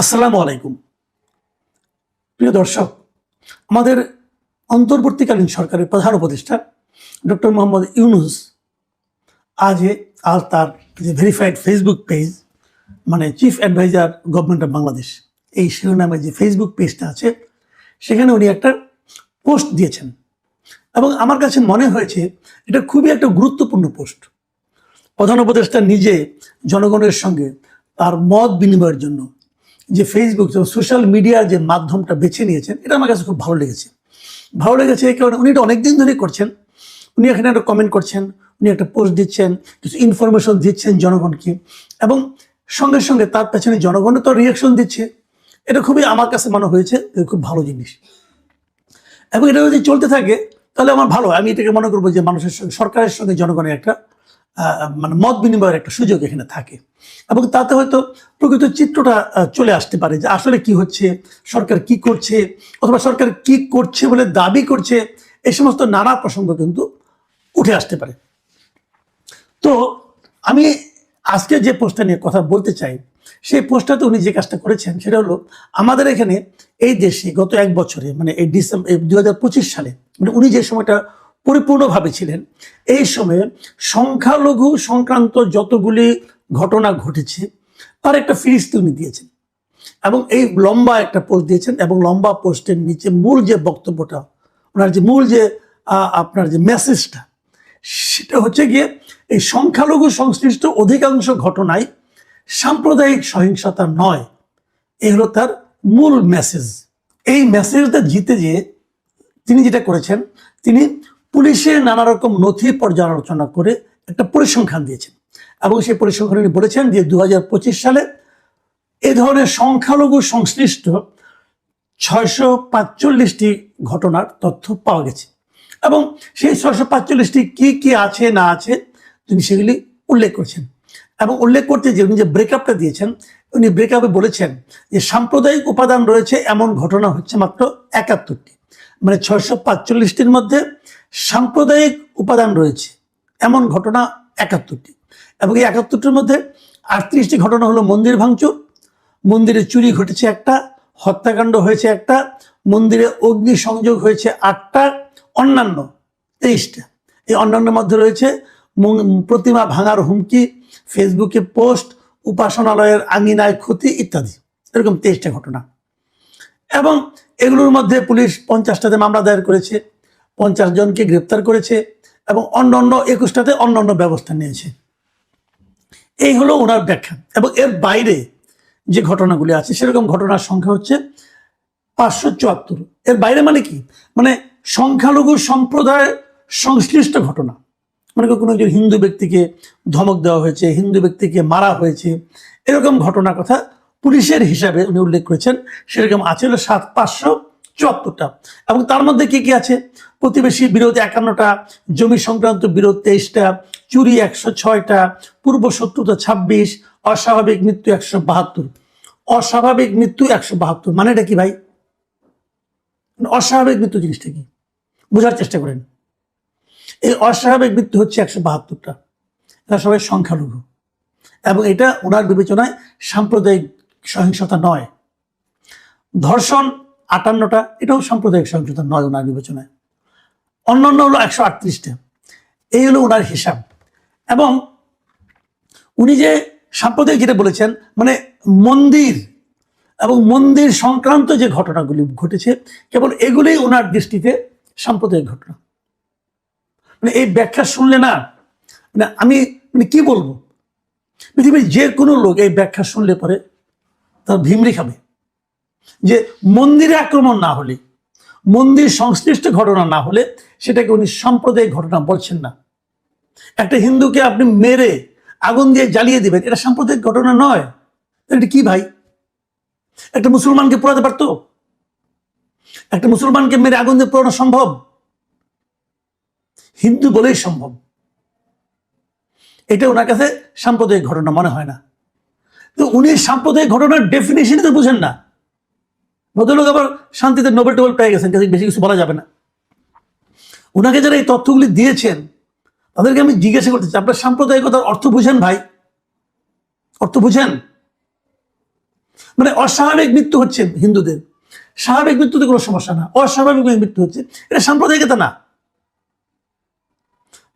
আসসালামু আলাইকুম। প্রিয় দর্শক, আমাদের অন্তর্বর্তীকালীন সরকারের প্রধান উপদেষ্টা ডক্টর মোহাম্মদ ইউনূস আজ তার যে ভেরিফাইড ফেসবুক পেজ, মানে chief adviser government of Bangladesh, এই শিরোনামে যে ফেসবুক পেজটা আছে, সেখানে উনি একটা পোস্ট দিয়েছেন এবং আমার কাছে মনে হয়েছে এটা খুবই একটা গুরুত্বপূর্ণ পোস্ট। প্রধান উপদেষ্টা নিজে জনগণের সঙ্গে তার মত বিনিময়ের জন্য যে ফেসবুক সোশ্যাল মিডিয়ার যে মাধ্যমটা বেছে নিয়েছেন, এটা আমার কাছে খুব ভালো লেগেছে। এই কারণে উনি এটা অনেকদিন ধরেই করছেন। উনি এখানে একটা কমেন্ট করছেন, উনি একটা পোস্ট দিচ্ছেন, কিছু ইনফরমেশন দিচ্ছেন জনগণকে, এবং সঙ্গে সঙ্গে তার পেছনে জনগণও তো রিয়াকশন দিচ্ছে। এটা খুবই আমার কাছে মনে হয়েছে খুব ভালো জিনিস, এবং এটা যদি চলতে থাকে তাহলে আমার ভালো। আমি এটাকে মনে করবো যে মানুষের সঙ্গে, সরকারের সঙ্গে জনগণের একটা মানে মত বিনিময়ের একটা সুযোগ এখানে থাকে, এবং তাতে হয়তো প্রকৃত চিত্রটা চলে আসতে পারে যে আসলে কি হচ্ছে, সরকার কি করছে, অথবা সরকার কি করছে বলে দাবি করছে, এই সমস্ত নানা প্রসঙ্গ কিন্তু উঠে আসতে পারে। তো আমি আজকে যে পোস্টটা নিয়ে কথা বলতে চাই, সেই পোস্টটাতে উনি যে কাজটা করেছেন সেটা হলো, আমাদের এখানে এই দেশে গত এক বছরে, মানে এই ডিসেম্বর 2025 সালে, মানে উনি যে সময়টা পরিপূর্ণভাবে ছিলেন, এই সময়ে সংখ্যালঘু সংক্রান্ত যতগুলি ঘটনা ঘটেছে তার একটা ফিরিস্তি উনি দিয়েছেন, এবং এই লম্বা একটা পোস্ট দিয়েছেন, এবং লম্বা পোস্টের নিচে মূল যে বক্তব্যটা, ওনার যে মূল যে আপনার যে মেসেজটা, সেটা হচ্ছে গিয়ে এই সংখ্যালঘু সংশ্লিষ্ট অধিকাংশ ঘটনায় সাম্প্রদায়িক সহিংসতা নয়, এই হলো তার মূল মেসেজ। এই মেসেজটা জিতে যেয়ে তিনি যেটা করেছেন, তিনি পুলিশের নানা রকম নথি পর্যালোচনা করে একটা পরিসংখ্যান দিয়েছেন, এবং সেই পরিসংখ্যানে বলেছেন যে 2025 সালে এ ধরনের সংখ্যালঘু সংশ্লিষ্ট 645টি ঘটনার তথ্য পাওয়া গেছে, এবং সেই 645টি কি কি আছে না আছে তিনি সেগুলি উল্লেখ করেছেন। এবং উল্লেখ করতে যে উনি যে ব্রেকআপটা দিয়েছেন, উনি ব্রেকআপে বলেছেন যে সাম্প্রদায়িক উপাদান রয়েছে এমন ঘটনা হচ্ছে মাত্র 71টি, মানে 645টির মধ্যে সাম্প্রদায়িক উপাদান রয়েছে এমন ঘটনা 71টি, এবং এই 71টির মধ্যে 38টি ঘটনা হলো মন্দির ভাঙচুর, মন্দিরে চুরি ঘটেছে একটা, হত্যাকাণ্ড হয়েছে একটা, মন্দিরে অগ্নিসংযোগ হয়েছে 8টা, অন্যান্য 23টা। এই অন্যান্যের মধ্যে রয়েছে প্রতিমা ভাঙার হুমকি, ফেসবুকে পোস্ট, উপাসনালয়ের আঙিনায় ক্ষতি ইত্যাদি, এরকম 23টা ঘটনা। এবং এগুলোর মধ্যে পুলিশ 50টাতে মামলা দায়ের করেছে, 50 জনকে গ্রেপ্তার করেছে, এবং অন্যান্য 21টাতে অন্যান্য ব্যবস্থা নিয়েছে। এই হলো ওনার ব্যাখ্যা। এবং এর বাইরে যে ঘটনাগুলি আছে সেরকম ঘটনার সংখ্যা হচ্ছে 574। এর বাইরে মানে কি, মানে সংখ্যালঘু সম্প্রদায় সংশ্লিষ্ট ঘটনা, মানে কোনো একজন হিন্দু ব্যক্তিকে ধমক দেওয়া হয়েছে, হিন্দু ব্যক্তিকে মারা হয়েছে, এরকম ঘটনার কথা পুলিশের হিসাবে উনি উল্লেখ করেছেন, সেরকম আছে হলো 574টা। এবং তার মধ্যে কি কি আছে, প্রতিবেশী বিরোধ 51টা, জমি সংক্রান্ত বিরোধ 23টা, চুরি 106টা, পূর্ব শত্রুতা 26, অস্বাভাবিক মৃত্যু 172। অস্বাভাবিক মৃত্যু 172 মানে এটা কি ভাই? অস্বাভাবিক মৃত্যু জিনিসটা কি বোঝার চেষ্টা করেন। এই অস্বাভাবিক মৃত্যু হচ্ছে 172টা, এরা সবাই সংখ্যালঘু, এবং এটা ওনার বিবেচনায় সাম্প্রদায়িক সহিংসতা নয়। ধর্ষণ 58টা, এটাও সাম্প্রদায়িক সহিংসতা নয় ওনার বিবেচনায়। অন্যান্য হলো 138টা, এই হলো ওনার হিসাব। এবং উনি যে সাম্প্রদায়িক যেটা বলেছেন, মানে মন্দির এবং মন্দির সংক্রান্ত যে ঘটনাগুলি ঘটেছে, কেবল এগুলোই ওনার দৃষ্টিতে সাম্প্রদায়িক ঘটনা। মানে এই ব্যাখ্যা শুনলে না, মানে আমি কি বলবো, পৃথিবীর যে কোনো লোক এই ব্যাখ্যা শুনলে পরে তার ভিমরি খাবে। যে মন্দিরে আক্রমণ না হলে, মন্দির সংশ্লিষ্ট ঘটনা না হলে, সেটাকে উনি সাম্প্রদায়িক ঘটনা বলছেন না। একটা হিন্দুকে আপনি মেরে আগুন দিয়ে জ্বালিয়ে দিবেন, এটা সাম্প্রদায়িক ঘটনা নয়। এটা কি ভাই? একটা মুসলমানকে পোড়াতে পারতো? একটা মুসলমানকে মেরে আগুন দিয়ে পোড়ানো সম্ভব? হিন্দু বলেই সম্ভব। এটা ওনার কাছে সাম্প্রদায়িক ঘটনা মনে হয় না। তো উনি সাম্প্রদায়িক ঘটনার ডেফিনেশনই তো বুঝেন না। ভদ্রলোক আবার শান্তিতে নোবেল টোবেল পেয়ে গেছেন, বেশি কিছু বলা যাবে না। ওনাকে যারা এই তথ্যগুলি দিয়েছেন তাদেরকে আমি জিজ্ঞাসা করতে চাই, আপনার সাম্প্রদায়িকতার অর্থ বুঝেন ভাই? অর্থ বুঝেন? মানে অস্বাভাবিক মৃত্যু হচ্ছে হিন্দুদের, স্বাভাবিক মৃত্যুতে কোনো সমস্যা না, অস্বাভাবিক মৃত্যু হচ্ছে, এটা সাম্প্রদায়িকতা না।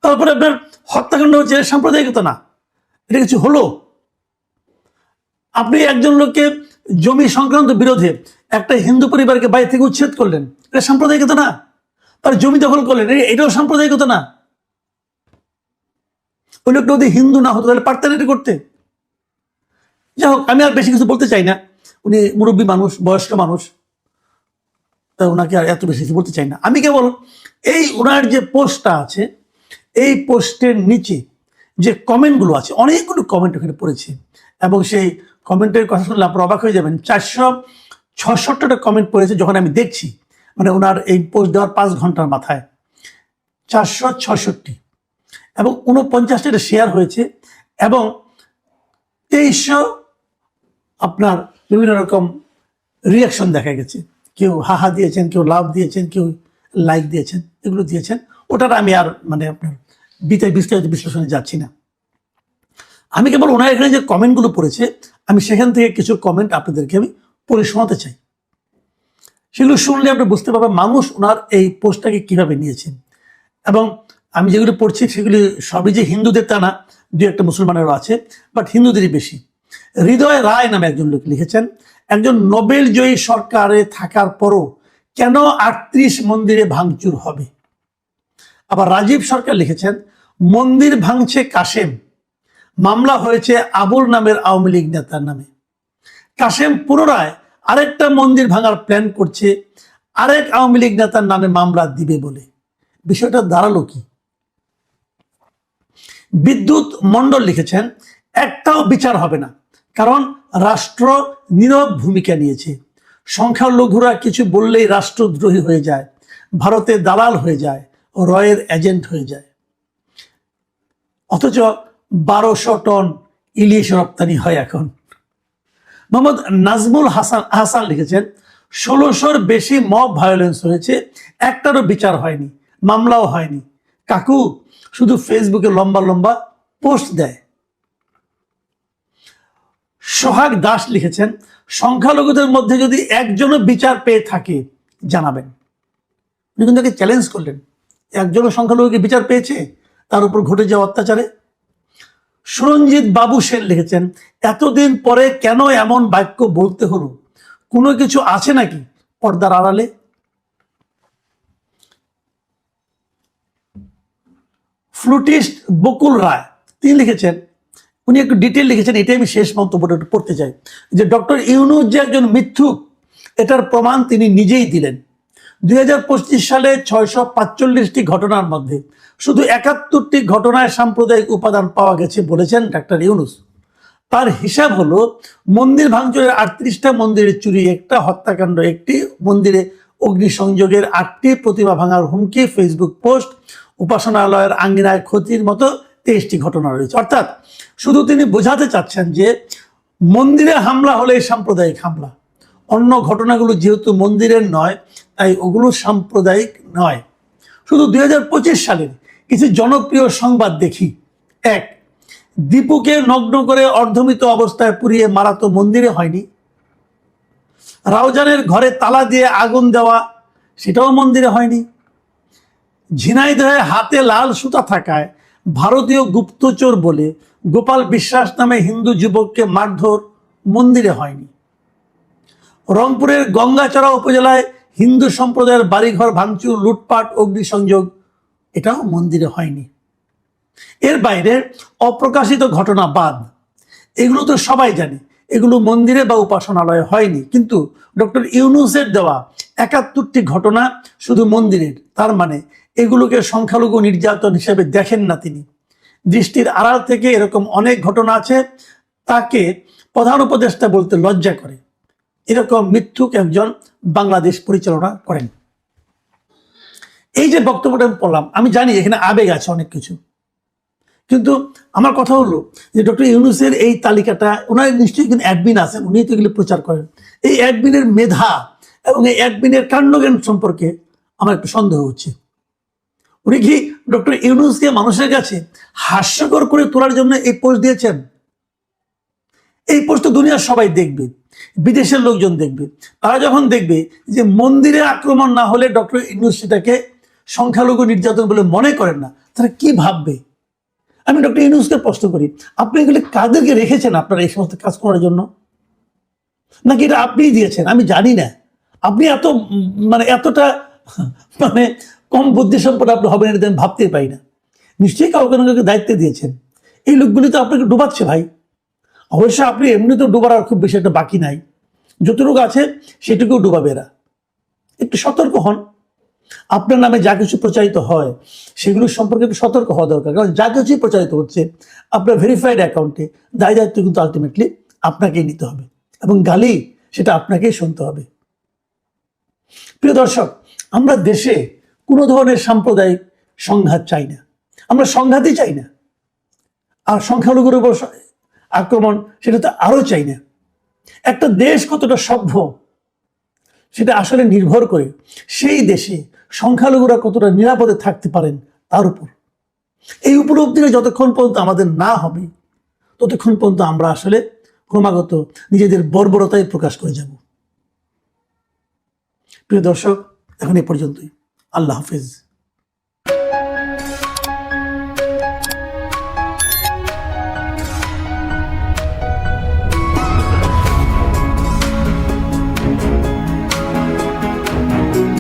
তারপরে আপনার হত্যাকাণ্ড হচ্ছে, এটা সাম্প্রদায়িকতা না, এটা কিছু হলো। আপনি একজন লোককে জমি সংক্রান্ত বিরোধে একটা হিন্দু পরিবারকে বাড়ি থেকে উচ্ছেদ করলেন, এটা সাম্প্রদায়িকতা না। তার জমি দখল করলেন, এটাও সাম্প্রদায়িকতা না। ওই লোকটা যদি হিন্দু না হতো তাহলে পারতেন এটা করতে। যাই হোক, আমি আর বেশি কিছু বলতে চাই না, উনি মুরব্বী মানুষ, বয়স্ক মানুষ, তা ওনাকে আর এত বেশি কিছু বলতে চাই না। আমি কেবল এই ওনার যে পোস্টটা আছে, এই পোস্টের নিচে যে কমেন্টগুলো আছে, অনেকগুলো কমেন্ট ওখানে পড়েছে, এবং সেই কমেন্টের কথা শুনলে আপনারা অবাক হয়ে যাবেন। 466টা কমেন্ট পড়েছে যখন আমি দেখছি, মানে ওনার এই পোস্ট দেওয়ার 5 ঘন্টার মাথায় 466, এবং 49টা শেয়ার হয়েছে, এবং 2300 আপনার বিভিন্ন রকম রিয়াকশন দেখা গেছে। কেউ হাহা দিয়েছেন, কেউ লাভ দিয়েছেন, কেউ লাইক দিয়েছেন, এগুলো দিয়েছেন। ওটার আমি আর মানে আপনার বিস্তারিত বিশ্লেষণে যাচ্ছি না। আমি কেবল ওনার এখানে যে কমেন্টগুলো পড়েছে, আমি সেখান থেকে কিছু কমেন্ট আপনাদেরকে আমি পড়ে শোনাতে চাই। সেগুলো শুনলে আপনি বুঝতে পারবেন মানুষ ওনার এই পোস্টটাকে কিভাবে নিয়েছেন। এবং আমি যেগুলো পড়ছি সেগুলি সবই যে হিন্দুদের তা না, দু একটা মুসলমানেরও আছে, বাট হিন্দুদেরই বেশি। হৃদয় রায় নামে একজন লোক লিখেছেন, একজন নোবেল জয়ী সরকারে থাকার পরও কেন 38 মন্দিরে ভাঙচুর হবে। আবার রাজীব সরকার লিখেছেন, মন্দির ভাঙছে কাশেম, মামলা হয়েছে আবুল নামের আওয়ামী লীগ নেতার নামে। কাশেম পুনরায় আরেকটা মন্দির ভাঙার প্ল্যান করছে আরেক আওয়ামী লীগ নেতার নামে মামলা দিবে বলে। বিষয়টা দাঁড়ালো কি? বিদ্যুৎ মণ্ডল লিখেছেন, একটাও বিচার হবে না, কারণ রাষ্ট্র নীরব ভূমিকা নিয়েছে। সংখ্যালঘুরা কিছু বললেই রাষ্ট্রদ্রোহী হয়ে যায়, ভারতে দালাল হয়ে যায়, রয়ের এজেন্ট হয়ে যায়। অথচ 1200 টন ইলিশ রপ্তানি হয় এখন। মোহাম্মদ নাজমুল হাসান লিখেছেন, 1600-র বেশি মব ভায়োলেন্স হয়েছে, একটারও বিচার হয়নি, মামলাও হয়নি। কাকু শুধু ফেসবুকে লম্বা লম্বা পোস্ট দেয়। সোহাগ দাস লিখেছেন, সংখ্যালঘুদের মধ্যে যদি একজনও বিচার পেয়ে থাকে জানাবেন। উনি কিন্তু চ্যালেঞ্জ করলেন, একজনও সংখ্যালঘুকে বিচার পেয়েছে তার উপর ঘটে যাওয়া অত্যাচারে। সুরঞ্জিত বাবু সেন লিখেছেন, এতদিন পরে কেন এমন বাক্য বলতে হলো, কোনো কিছু আছে নাকি পর্দার আড়ালে। ফ্লুটিস্ট বকুল রায় তিনি লিখেছেন, উনি একটু ডিটেল লিখেছেন, এটাই আমি শেষ মন্তব্যটা একটু পড়তে চাই, যে ডক্টর ইউনূস যে একজন মিথ্যুক এটার প্রমাণ তিনি নিজেই দিলেন। 2025 সালে 645টি ঘটনার মধ্যে শুধু 71টি ঘটনায় সাম্প্রদায়িক উপাদান পাওয়া গেছে বলেছেন ডাক্তার ইউনূস। তার হিসাব হলো, মন্দির ভাঙচুরের 38টা মন্দিরে চুরি একটা, হত্যাকাণ্ড একটি, মন্দিরে অগ্নিসংযোগের 8টি, প্রতিমা ভাঙার হুমকি, ফেসবুক পোস্ট, উপাসনালয়ের আঙ্গিনায় ক্ষতির মতো 23টি ঘটনা রয়েছে। অর্থাৎ শুধু তিনি বোঝাতে চাচ্ছেন যে মন্দিরে হামলা হলে সাম্প্রদায়িক হামলা, অন্য ঘটনাগুলো যেহেতু মন্দিরের নয় তাই ওগুলো সাম্প্রদায়িক নয়। শুধু 2025 সালের কিছু জনপ্রিয় সংবাদ দেখি। 1, দীপুকে নগ্ন করে অর্ধমৃত অবস্থায় পুড়িয়ে মারা তো মন্দিরে হয়নি। রাউজানের ঘরে তালা দিয়ে আগুন দেওয়া, সেটাও মন্দিরে হয়নি। ঝিনাইদহে হাতে লাল সুতা থাকায় ভারতীয় গুপ্তচর বলে গোপাল বিশ্বাস নামে হিন্দু যুবককে মারধর, মন্দিরে হয়নি। রংপুরের গঙ্গাচড়া উপজেলায় হিন্দু সম্প্রদায়ের বাড়িঘর ভাঙচুর, লুটপাট, অগ্নিসংযোগ, এটাও মন্দিরে হয়নি। এর বাইরে অপ্রকাশিত ঘটনা বাদ, এগুলো তো সবাই জানে, এগুলো মন্দিরে বা উপাসনালয়ে হয়নি। কিন্তু ডক্টর ইউনূসের দেওয়া 71টি ঘটনা শুধু মন্দিরের, তার মানে এগুলোকে সংখ্যালঘু নির্যাতন হিসেবে দেখেন না তিনি। দৃষ্টির আড়াল থেকে এরকম অনেক ঘটনা আছে, তাকে প্রধান উপদেষ্টা বলতে লজ্জা করে। এরকম মিথ্যুক একজন বাংলাদেশ পরিচালনা করেন। এই যে বক্তব্যটা আমি পড়লাম, আমি জানি এখানে আবেগ আছে অনেক কিছু, কিন্তু আমার কথা হলো যে ডক্টর ইউনূসের এই তালিকাটা, ওনার নিশ্চয়ই কিন্তু অ্যাডমিন আছেন, উনি তো এগুলো প্রচার করেন। এই অ্যাডমিনের মেধা এবং এই অ্যাডমিনের কাণ্ডজ্ঞান সম্পর্কে আমার একটু সন্দেহ হচ্ছে। উনি কি ডক্টর ইউনূসকে মানুষের কাছে হাস্যকর করে তোলার জন্য এই পোস্ট দিয়েছেন? এই পোস্ট তো দুনিয়ার সবাই দেখবে। বিদেশের লোকজন দেখবে, তারা যখন দেখবে যে মন্দিরে আক্রমণ না হলে ডক্টর ইউনূস সেটাকে সংখ্যালঘু নির্যাতন বলে মনে করেন না, তারা কি ভাববে? আমি ডক্টর ইউনূসকে প্রশ্ন করি, আপনি এগুলি কাদেরকে রেখেছেন আপনারা এই সমস্ত কাজ করার জন্য? নাকি এটা আপনিই দিয়েছেন? আমি জানি না। আপনি এত মানে এতটা মানে কম বুদ্ধি সম্পন্ন আপনি হবেন এটা আমি ভাবতেই পারি না। নিশ্চয়ই কাউকে না কাউকে দায়িত্ব দিয়েছেন। এই লোকগুলি তো আপনাকে ডুবাচ্ছে ভাই। অবশ্য আপনি এমনি তো ডুবার আর খুব বেশি একটা বাকি নাই, যতটুকু আছে সেটুকুও ডুবাবে এরা। একটু সতর্ক হন। আপনার নামে যা কিছু প্রচারিত হয় সেগুলো সম্পর্কে একটু সতর্ক হওয়া দরকার, কারণ যা কিছুই প্রচারিত হচ্ছে আপনার ভেরিফাইড অ্যাকাউন্টে দায় দায়িত্ব কিন্তু আলটিমেটলি আপনাকেই নিতে হবে, এবং গালি সেটা আপনাকেই শুনতে হবে। প্রিয় দর্শক, আমরা দেশে কোনো ধরনের সাম্প্রদায়িক সংঘাত চাই না, আমরা সংঘাতই চাই না। আর সংখ্যালঘুর উপর আক্রমণ সেটা তো আরও চাই না। একটা দেশ কতটা সভ্য সেটা আসলে নির্ভর করে সেই দেশে সংখ্যালঘুরা কতটা নিরাপদে থাকতে পারেন তার উপর। এই উপলব্ধিটা যতক্ষণ পর্যন্ত আমাদের না হবে ততক্ষণ পর্যন্ত আমরা আসলে ক্রমাগত নিজেদের বর্বরতায় প্রকাশ করে যাব। প্রিয় দর্শক, এখন এই পর্যন্তই। আল্লাহ হাফেজ।